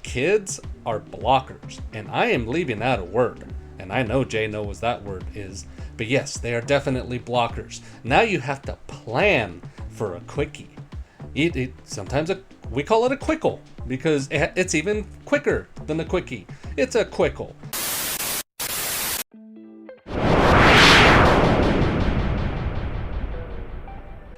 kids are blockers, and I am leaving out a word. And I know Jay knows what that word is, but yes, they are definitely blockers. Now you have to plan for a quickie. Sometimes we call it a quickle because it's even quicker than a quickie. It's a quickle.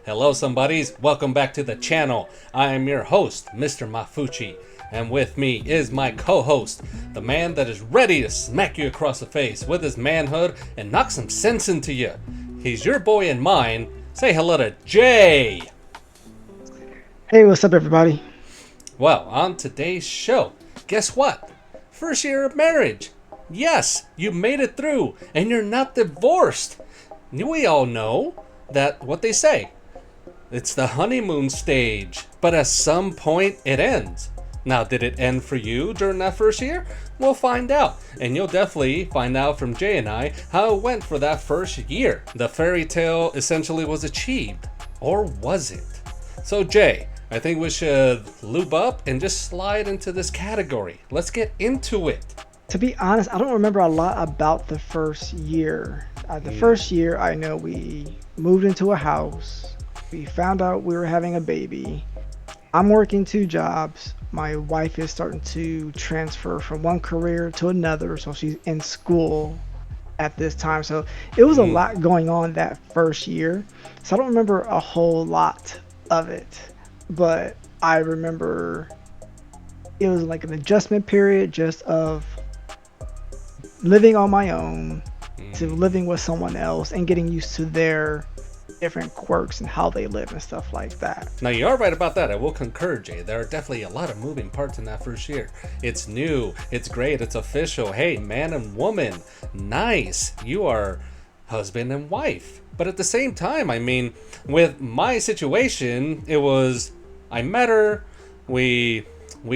Hello somebodies, welcome back to the channel. I am your host, Mr. Mafuchi, and with me is my co-host, the man that is ready to smack you across the face with his manhood and knock some sense into you. He's your boy and mine. Say hello to Jay. Hey, what's up everybody? Well, on today's show, guess what? First year of marriage. Yes, you made it through and you're not divorced. We all know that what they say. It's the honeymoon stage, but at some point it ends. Now, did it end for you during that first year? We'll find out, and you'll definitely find out from Jay and I how it went for that first year. The fairy tale essentially was achieved, or was it? So Jay, I think we should lube up and just slide into this category. Let's get into it. To be honest, I don't remember a lot about the first year. The first year, I know we moved into a house. We found out we were having a baby. I'm working 2 jobs. My wife is starting to transfer from one career to another, so she's in school at this time. So it was a lot going on that first year. So I don't remember a whole lot of it, but I remember it was like an adjustment period just of living on my own to living with someone else and getting used to their different quirks and how they live and stuff like that. Now you are right about that. I will concur, Jay. There are definitely a lot of moving parts in that first year. It's new, it's great, it's official. Hey, man and woman, nice. You are husband and wife. But at the same time, I mean, with my situation, it was I met her, we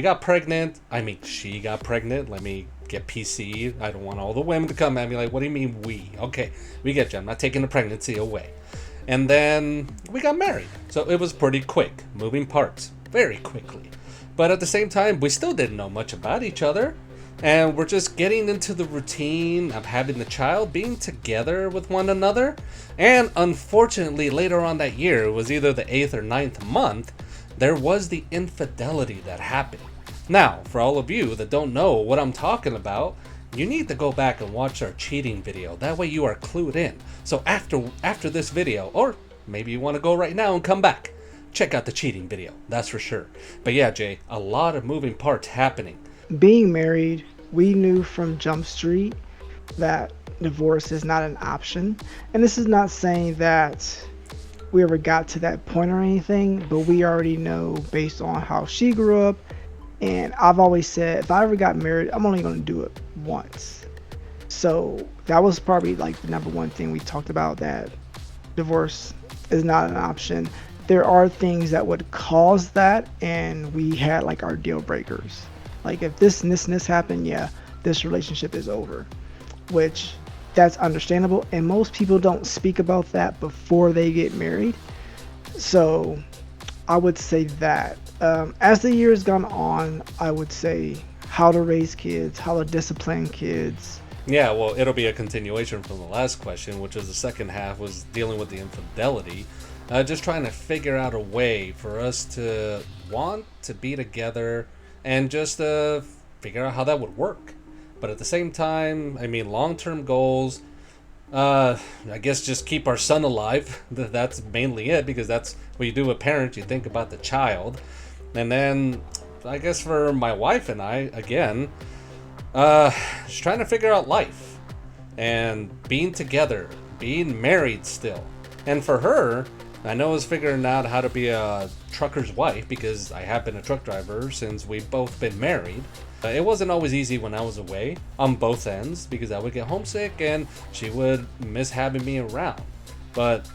got pregnant. I mean, she got pregnant. Let me get PC. I don't want all the women to come at me like, what do you mean we? Okay, we get you. I'm not taking the pregnancy away. And then we got married. So it was pretty quick, moving parts very quickly. But at the same time, we still didn't know much about each other. And we're just getting into the routine of having the child, being together with one another. And unfortunately, later on that year, it was either the 8th or 9th month, there was the infidelity that happened. Now, for all of you that don't know what I'm talking about, you need to go back and watch our cheating video. That way you are clued in. So after this video, or maybe you want to go right now and come back, check out the cheating video. That's for sure. But yeah, Jay, a lot of moving parts happening. Being married, we knew from Jump Street that divorce is not an option. And this is not saying that we ever got to that point or anything, but we already know based on how she grew up. And I've always said, if I ever got married, I'm only going to do it once. So that was probably like the number one thing we talked about, that divorce is not an option. There are things that would cause that, and we had like our deal breakers. Like if this and this and this happened, yeah, this relationship is over, which that's understandable. And most people don't speak about that before they get married. So I would say that as the years gone on, I would say how to raise kids, how to discipline kids. Yeah, well, it'll be a continuation from the last question, which is the second half was dealing with the infidelity. Just trying to figure out a way for us to want to be together and just figure out how that would work. But at the same time, I mean, long-term goals, I guess just keep our son alive. That's mainly it, because that's what you do with parents. You think about the child. And then I guess for my wife and I, again, just trying to figure out life and being together, being married still. And for her, I know is figuring out how to be a trucker's wife, because I have been a truck driver since we've both been married. It wasn't always easy when I was away on both ends, because I would get homesick and she would miss having me around. But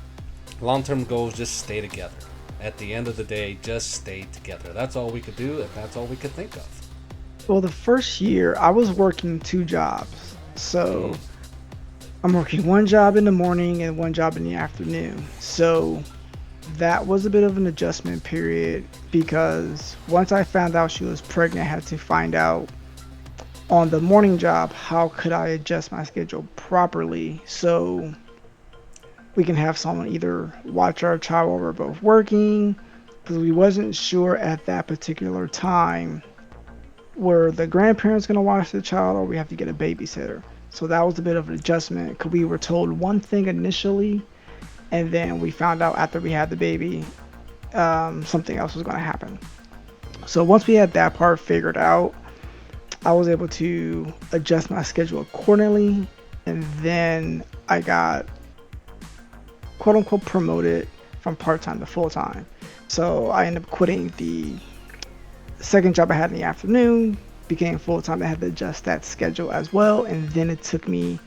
long-term goals, just stay together. At the end of the day, just stay together. That's all we could do, and that's all we could think of. Well, the first year I was working 2 jobs. So I'm working one job in the morning and one job in the afternoon. So That was a bit of an adjustment period because once I found out she was pregnant, I had to find out on the morning job how could I adjust my schedule properly so we can have someone either watch our child while we're both working, because we wasn't sure at that particular time were the grandparents going to watch the child or we have to get a babysitter. So that was a bit of an adjustment because we were told one thing initially, and then we found out after we had the baby, something else was going to happen. So once we had that part figured out, I was able to adjust my schedule accordingly, and then I got quote unquote promoted from part time to full time. So I ended up quitting the second job I had in the afternoon, became full time. I had to adjust that schedule as well, and then it took me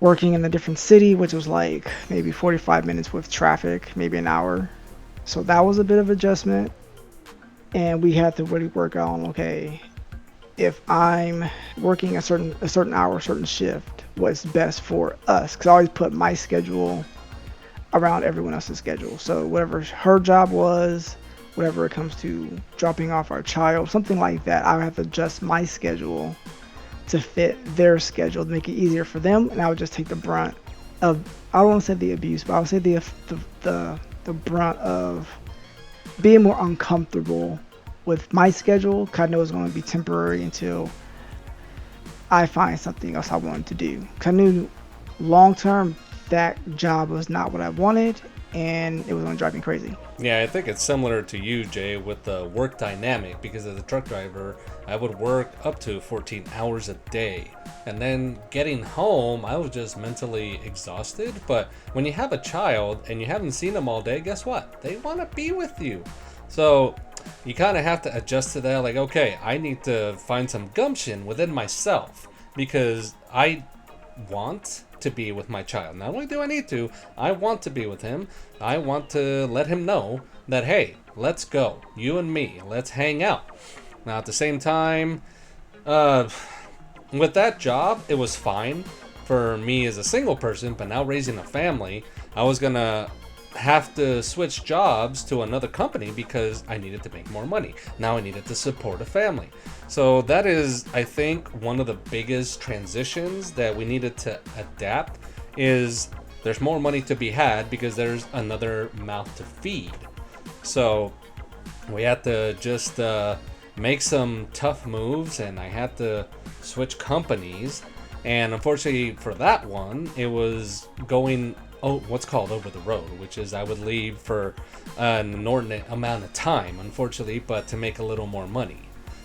working in a different city, which was like maybe 45 minutes with traffic, maybe an hour. So that was a bit of adjustment, and we had to really work on okay, if I'm working a certain hour, a certain shift, what's best for us? Because I always put my schedule around everyone else's schedule. So whatever her job was, whatever it comes to dropping off our child, something like that, I would have to adjust my schedule to fit their schedule to make it easier for them, and I would just take the brunt of, I don't want to say the abuse, but I would say the brunt of being more uncomfortable with my schedule, because I know it's going to be temporary until I find something else I wanted to do. Because I knew long term that job was not what I wanted, and it was going to drive me crazy. Yeah, I think it's similar to you, Jay, with the work dynamic, because as a truck driver, I would work up to 14 hours a day. And then getting home, I was just mentally exhausted. But when you have a child and you haven't seen them all day, guess what? They want to be with you. So you kind of have to adjust to that. Like, okay, I need to find some gumption within myself because I want to be with my child. Not only do I need to, I want to be with him. I want to let him know that, hey, let's go. You and me, let's hang out. Now, at the same time, with that job, it was fine for me as a single person, but now raising a family, I was going to have to switch jobs to another company because I needed to make more money. Now I needed to support a family. So that is, I think, one of the biggest transitions that we needed to adapt is there's more money to be had because there's another mouth to feed. So we had to just make some tough moves, and I had to switch companies. And unfortunately for that one, it was going what's called over the road, which is I would leave for an inordinate amount of time, unfortunately, but to make a little more money.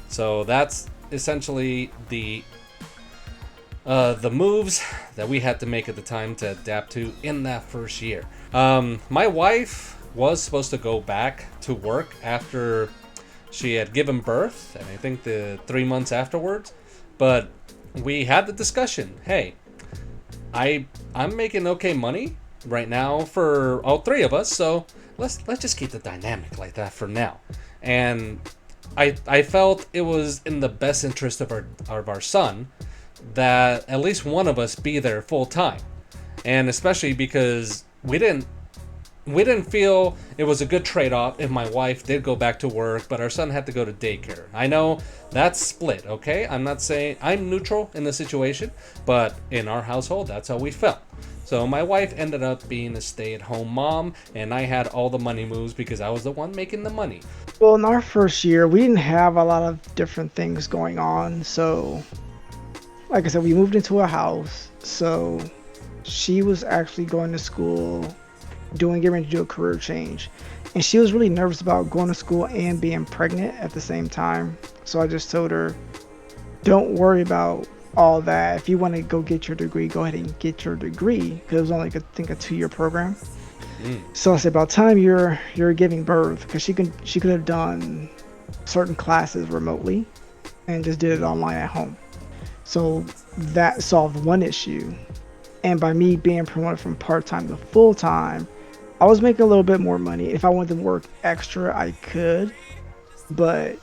So that's essentially the moves that we had to make at the time to adapt to in that first year. My wife was supposed to go back to work after she had given birth, and I think the 3 months afterwards, but we had the discussion. Hey, I'm making okay money right now for all three of us, so let's just keep the dynamic like that for now. And I felt it was in the best interest of our son that at least one of us be there full time, and especially because we didn't feel it was a good trade-off if my wife did go back to work, but our son had to go to daycare. I know that's split, okay? I'm not saying I'm neutral in the situation, but in our household, that's how we felt. So my wife ended up being a stay-at-home mom, and I had all the money moves because I was the one making the money. Well, in our first year, we didn't have a lot of different things going on. So, like I said, we moved into a house. So, she was actually going to school, getting ready to do a career change. And she was really nervous about going to school and being pregnant at the same time. So I just told her, don't worry about all that. If you want to go get your degree, go ahead and get your degree. Because it was only, I think, a 2-year program. So I said, about time you're giving birth, because she could have done certain classes remotely and just did it online at home. So that solved one issue. And by me being promoted from part-time to full-time, I was making a little bit more money. If I wanted to work extra, I could, but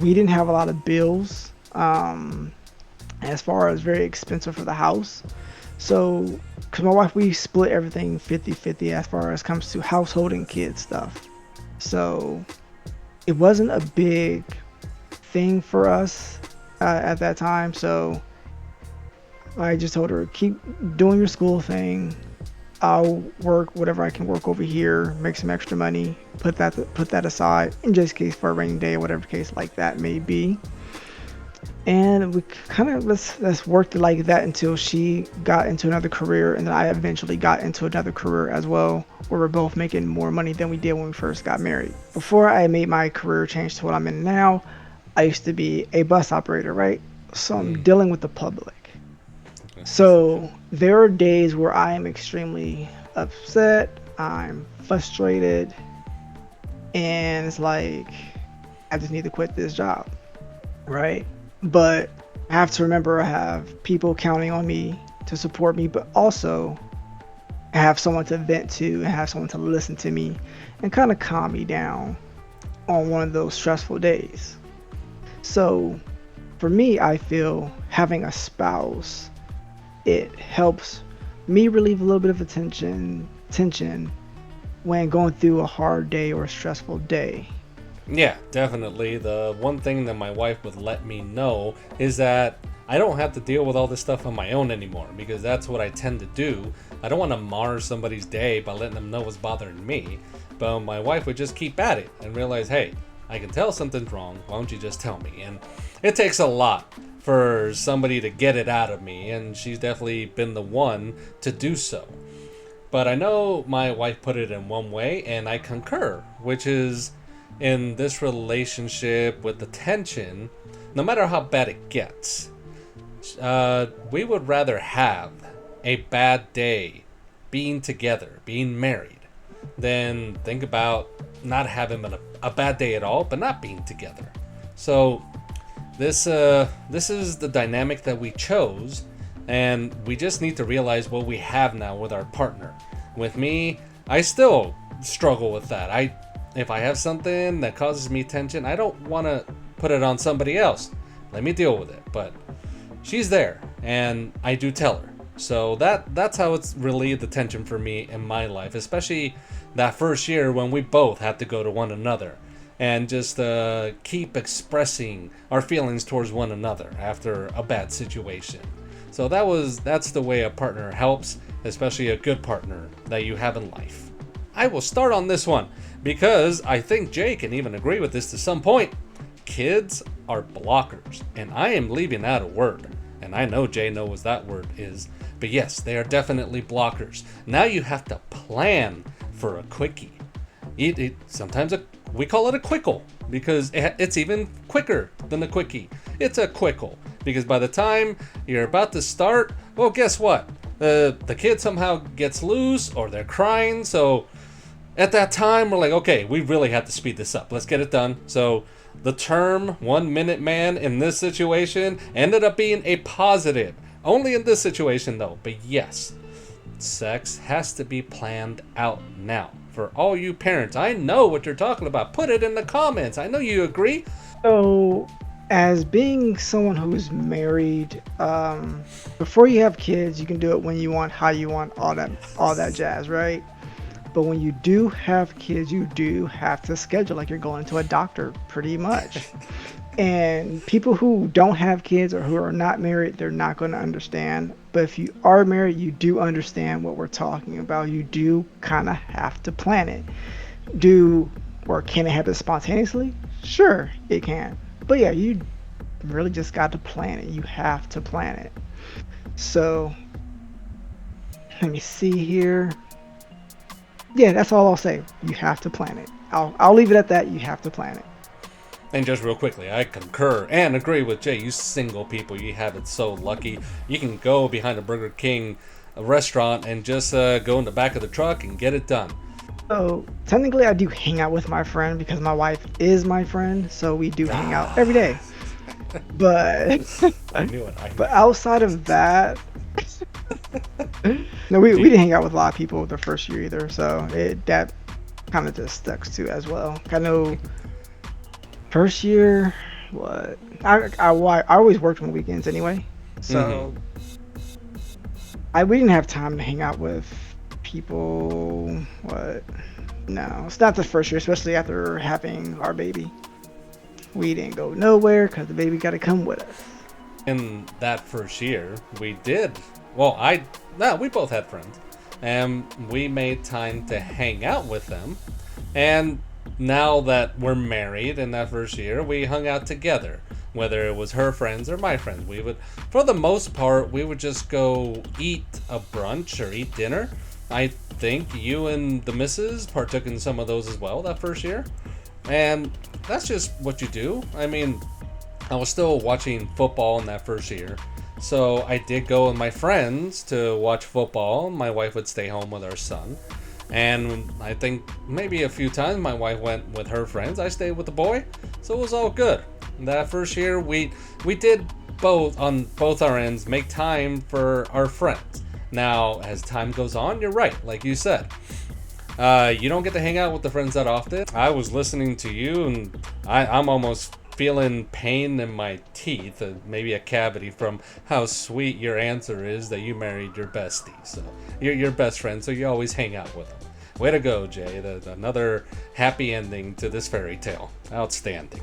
we didn't have a lot of bills as far as very expensive for the house. So, because my wife, we split everything 50-50 as far as comes to household and kid stuff. So, it wasn't a big thing for us at that time. So, I just told her, keep doing your school thing. I'll work whatever I can work over here, make some extra money, put that aside in just case for a rainy day or whatever case like that may be. And we kind of let's worked it like that until she got into another career, and then I eventually got into another career as well, where we're both making more money than we did when we first got married. Before I made my career change to what I'm in now, I used to be a bus operator, right? So I'm Mm. dealing with the public. So there are days where I am extremely upset, I'm frustrated, and it's like I just need to quit this job, right? But I have to remember I have people counting on me to support me, but also have someone to vent to and have someone to listen to me and kind of calm me down on one of those stressful days. So for me, I feel having a spouse, it helps me relieve a little bit of tension when going through a hard day or a stressful day. Yeah, definitely. The one thing that my wife would let me know is that I don't have to deal with all this stuff on my own anymore because that's what I tend to do. I don't want to mar somebody's day by letting them know what's bothering me. But my wife would just keep at it and realize, hey, I can tell something's wrong. Why don't you just tell me? And it takes a lot for somebody to get it out of me, and she's definitely been the one to do so. But I know my wife put it in one way, and I concur, which is in this relationship with the tension, no matter how bad it gets, we would rather have a bad day being together, being married, than think about not having a bad day at all, but not being together. So this is the dynamic that we chose, and we just need to realize what we have now with our partner. With me, I still struggle with that. If I have something that causes me tension, I don't want to put it on somebody else. Let me deal with it. But she's there, and I do tell her. So that's how it's relieved the tension for me in my life, especially that first year when we both had to go to one another and just keep expressing our feelings towards one another after a bad situation. So that's the way a partner helps, especially a good partner that you have in life. I will start on this one because I think Jay can even agree with this to some point. Kids are blockers, and I am leaving out a word, and I know Jay knows what that word is, but yes, they are definitely blockers. Now you have to plan for a quickie. Sometimes we call it a quickle because it's even quicker than a quickie. It's a quickle because by the time you're about to start, well, guess what? The kid somehow gets loose or they're crying. So at that time, we're like, okay, we really have to speed this up. Let's get it done. So the term 1 minute man in this situation ended up being a positive. Only in this situation though. But yes, sex has to be planned out now. For all you parents, I know what you're talking about. Put it in the comments. I know you agree. So, as being someone who's married, before you have kids, you can do it when you want, how you want, all that jazz, right? But when you do have kids, you do have to schedule like you're going to a doctor, pretty much. And people who don't have kids or who are not married, they're not going to understand. But if you are married, you do understand what we're talking about. You do kind of have to plan it. Do or can it happen spontaneously? Sure, it can. But yeah, you really just got to plan it. You have to plan it. So let me see here. Yeah, that's all I'll say. You have to plan it. I'll leave it at that. You have to plan it. And just real quickly, I concur and agree with Jay. You single people, you have it so lucky. You can go behind a Burger King restaurant and just go in the back of the truck and get it done. So technically, I do hang out with my friend because my wife is my friend. So we do hang out every Ah, day. But I knew it. I knew but it. outside of that, no, we didn't hang out with a lot of people the first year either. So that kind of just stuck to as well. I know first year, I always worked on weekends anyway. Mm-hmm. So I we didn't have time to hang out with people. What? No, it's not the first year, especially after having our baby. We didn't go nowhere because the baby got to come with us. In that first year, we did. Well, I no, we both had friends, and we made time to hang out with them. And now that we're married, in that first year, we hung out together. Whether it was her friends or my friends, we would, for the most part, we would just go eat a brunch or eat dinner. I think you and the missus partook in some of those as well that first year. And that's just what you do. I mean, I was still watching football in that first year. So I did go with my friends to watch football. My wife would stay home with our son. And I think maybe a few times my wife went with her friends. I stayed with the boy. So it was all good. That first year we did both on both our ends make time for our friends. Now, as time goes on, you're right, like you said. You don't get to hang out with the friends that often. I was listening to you, and I'm almost feeling pain in my teeth, maybe a cavity from how sweet your answer is that you married your bestie. So you're your best friend, so you always hang out with them. Way to go, Jay. Another happy ending to this fairy tale. Outstanding.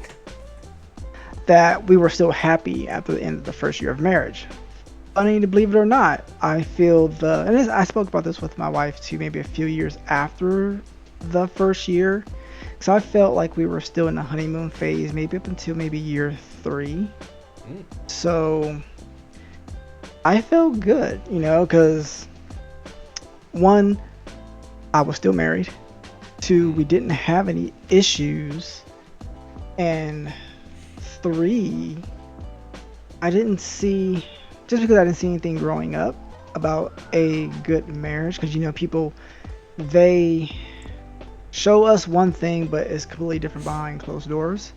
That we were still happy after the end of the first year of marriage. Funny to believe it or not, I feel I spoke about this with my wife too, maybe a few years after the first year. So I felt like we were still in the honeymoon phase, maybe up until maybe year three. Mm. So I felt good, because one, I was still married. Two, we didn't have any issues. And three, I didn't see, just because I didn't see anything growing up about a good marriage, because people, they show us one thing, but it's completely different behind closed doors.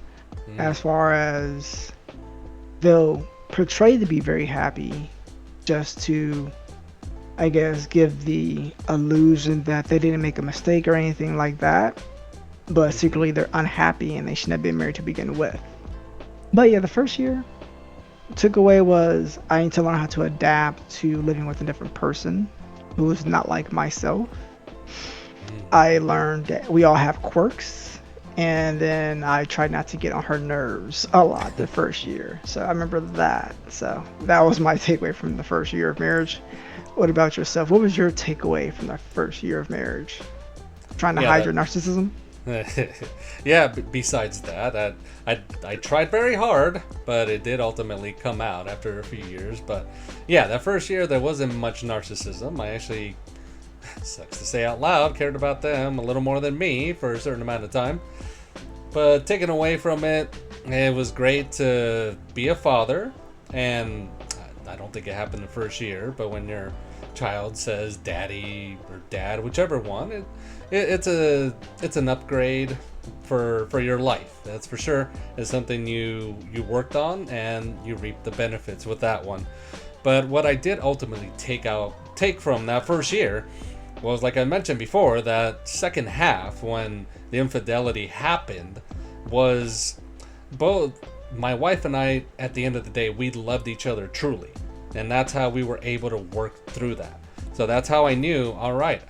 Mm. As far as they'll portray to be very happy, just to, I guess, give the illusion that they didn't make a mistake or anything like that, but secretly they're unhappy and they shouldn't have been married to begin with. But yeah, the first year took away was I need to learn how to adapt to living with a different person who is not like myself. I learned that we all have quirks, and then I tried not to get on her nerves a lot the first year. So I remember that. So that was my takeaway from the first year of marriage. What about yourself? What was your takeaway from the first year of marriage? Trying to Yeah, hide your narcissism? yeah. Besides that, I tried very hard, but it did ultimately come out after a few years. But yeah, that first year there wasn't much narcissism. I actually, sucks to say out loud, cared about them a little more than me for a certain amount of time. But taken away from it, it was great to be a father, and I don't think it happened the first year, but when your child says daddy or dad, whichever one, it's an upgrade for your life. That's for sure. It's something you worked on and you reap the benefits with that one. But what I did ultimately take from that first year was, like I mentioned before, that second half when the infidelity happened was both my wife and I, at the end of the day, we loved each other truly. And that's how we were able to work through that. So that's how I knew, all right,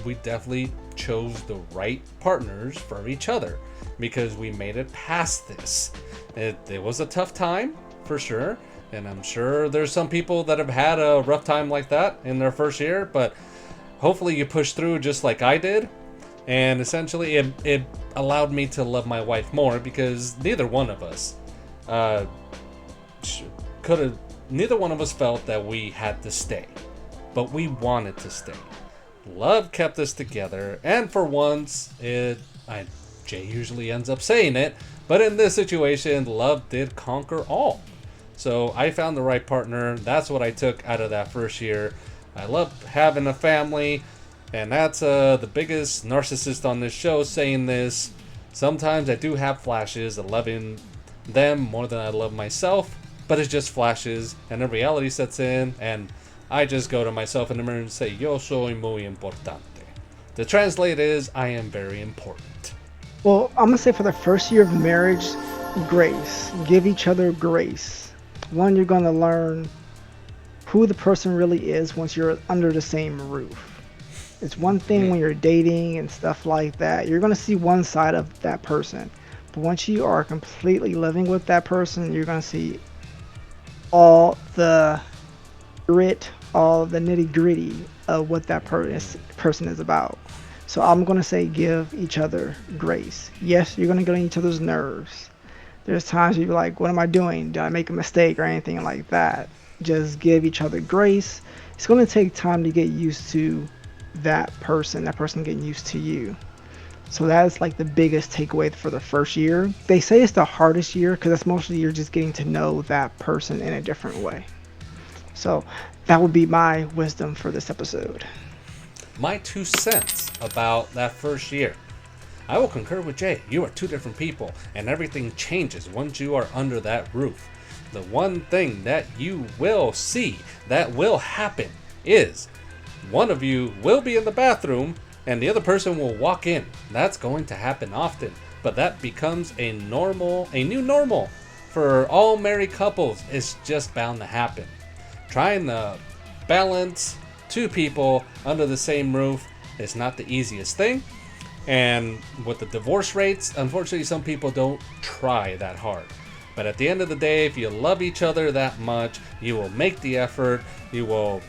we definitely chose the right partners for each other because we made it past this. It was a tough time, for sure. And I'm sure there's some people that have had a rough time like that in their first year, but hopefully you push through just like I did. And essentially it allowed me to love my wife more because neither one of us neither one of us felt that we had to stay, but we wanted to stay. Love kept us together, and for once, Jay usually ends up saying it, but in this situation, love did conquer all. So I found the right partner. That's what I took out of that first year. I love having a family, and that's the biggest narcissist on this show saying this. Sometimes I do have flashes of loving them more than I love myself, but it's just flashes, and then reality sets in, and I just go to myself in the mirror and say, Yo soy muy importante. The translate is, I am very important. Well, I'm gonna say for the first year of marriage, grace. Give each other grace. One, you're gonna learn who the person really is once you're under the same roof. It's one thing Hmm. when you're dating and stuff like that. You're going to see one side of that person. But once you are completely living with that person, you're going to see all the grit, all the nitty gritty of what that person is about. So I'm going to say give each other grace. Yes, you're going to get on each other's nerves. There's times where you're like, what am I doing? Did I make a mistake or anything like that? Just give each other grace. It's going to take time to get used to that person getting used to you. So that is like the biggest takeaway for the first year. They say it's the hardest year because that's mostly you're just getting to know that person in a different way. So that would be my wisdom for this episode. My 2 cents about that first year. I will concur with Jay. You are two different people, and everything changes once you are under that roof. The one thing that you will see that will happen is one of you will be in the bathroom and the other person will walk in. That's going to happen often, but that becomes a new normal for all married couples. It's just bound to happen. Trying to balance two people under the same roof is not the easiest thing. And with the divorce rates, unfortunately, some people don't try that hard. But at the end of the day, if you love each other that much, you will make the effort. You will,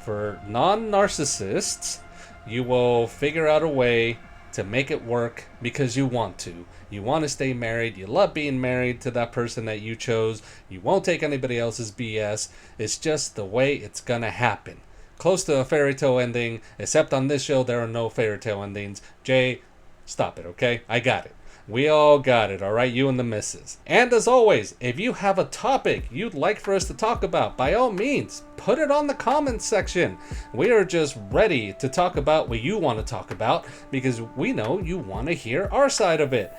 for non-narcissists, you will figure out a way to make it work because you want to. You want to stay married. You love being married to that person that you chose. You won't take anybody else's BS. It's just the way it's going to happen. Close to a fairy tale ending, except on this show, there are no fairy tale endings. Jay, stop it, okay? I got it. We all got it, all right? You and the missus. And as always, if you have a topic you'd like for us to talk about, by all means, put it on the comments section. We are just ready to talk about what you want to talk about because we know you want to hear our side of it.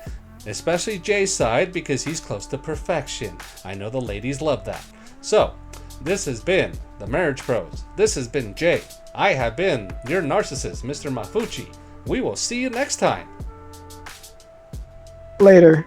Especially Jay's side because he's close to perfection. I know the ladies love that. So, this has been the Marriage Pros. This has been Jay. I have been your narcissist, Mr. Mafuchi. We will see you next time. Later.